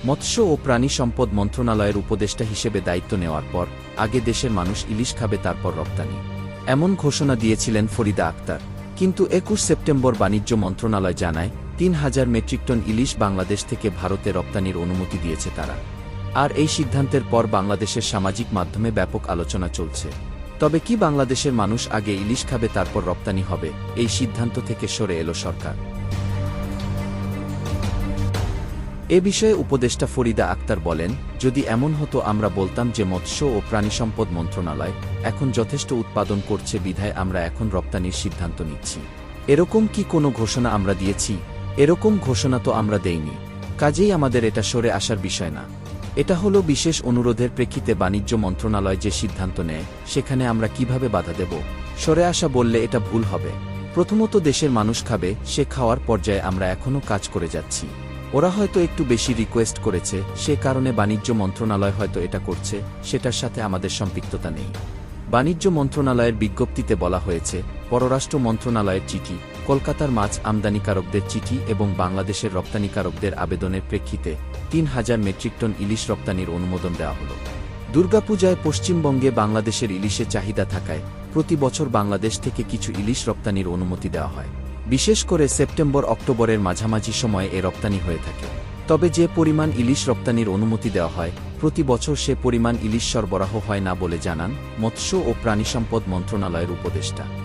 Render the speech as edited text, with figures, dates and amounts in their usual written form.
মৎস্য ও প্রাণী সম্পদ মন্ত্রণালয়ের উপদেষ্টা হিসেবে দায়িত্ব নেওয়ার পর আগে দেশের মানুষ ইলিশ খাবে, তারপর রপ্তানি, এমন ঘোষণা দিয়েছিলেন ফরিদা আক্তার। কিন্তু ২১ সেপ্টেম্বর বাণিজ্য মন্ত্রণালয় জানায় ৩,০০০ মেট্রিক টন ইলিশ বাংলাদেশ থেকে ভারতে রপ্তানির অনুমতি দিয়েছে তারা। আর এই সিদ্ধান্তের পর বাংলাদেশের সামাজিক মাধ্যমে ব্যাপক আলোচনা চলছে। তবে কি বাংলাদেশের মানুষ আগে ইলিশ খাবে তারপর রপ্তানি হবে, এই সিদ্ধান্ত থেকে সরে এলো সরকার? এ বিষয়ে উপদেষ্টা ফরিদা আক্তার বলেন, যদি এমন হতো আমরা বলতাম যে মৎস্য ও প্রাণিসম্পদ মন্ত্রণালয় এখন যথেষ্ট উৎপাদন করছে বিধায় আমরা এখন রপ্তানির সিদ্ধান্ত নিচ্ছি। এরকম কি কোনো ঘোষণা আমরা দিয়েছি? এরকম ঘোষণা তো আমরা দেইনি। কাজেই আমাদের এটা সরে আসার বিষয় না। এটা হলো বিশেষ অনুরোধের প্রেক্ষিতে বাণিজ্য মন্ত্রণালয় যে সিদ্ধান্ত নেয় সেখানে আমরা কিভাবে বাধা দেব? সরে আসা বললে এটা ভুল হবে। প্রথমত দেশের মানুষ খাবে, সে খাওয়ার পর্যায়ে আমরা এখনও কাজ করে যাচ্ছি। ওরা হয়তো একটু বেশি রিকোয়েস্ট করেছে, সে কারণে বাণিজ্য মন্ত্রণালয় হয়তো এটা করছে, সেটার সাথে আমাদের সম্পৃক্ততা নেই। বাণিজ্য মন্ত্রণালয়ের বিজ্ঞপ্তিতে বলা হয়েছে, পররাষ্ট্র মন্ত্রণালয়ের চিঠি, কলকাতার মাছ আমদানিকারকদের চিঠি এবং বাংলাদেশের রপ্তানিকারকদের আবেদনের প্রেক্ষিতে ৩,০০০ মেট্রিক টন ইলিশ রপ্তানির অনুমোদন দেওয়া হল। দুর্গাপূজায় পশ্চিমবঙ্গে বাংলাদেশের ইলিশের চাহিদা থাকায় প্রতি বছর বাংলাদেশ থেকে কিছু ইলিশ রপ্তানির অনুমতি দেওয়া হয়। বিশেষ করে সেপ্টেম্বর-অক্টোবরের মাঝামাঝি সময়ে এ রপ্তানি হয়ে থাকে। তবে যে পরিমাণ ইলিশ রপ্তানির অনুমতি দেওয়া হয়, প্রতি বছর সে পরিমাণ ইলিশ সরবরাহ হয় না বলে জানান মৎস্য ও প্রাণিসম্পদ মন্ত্রণালয়ের উপদেষ্টা।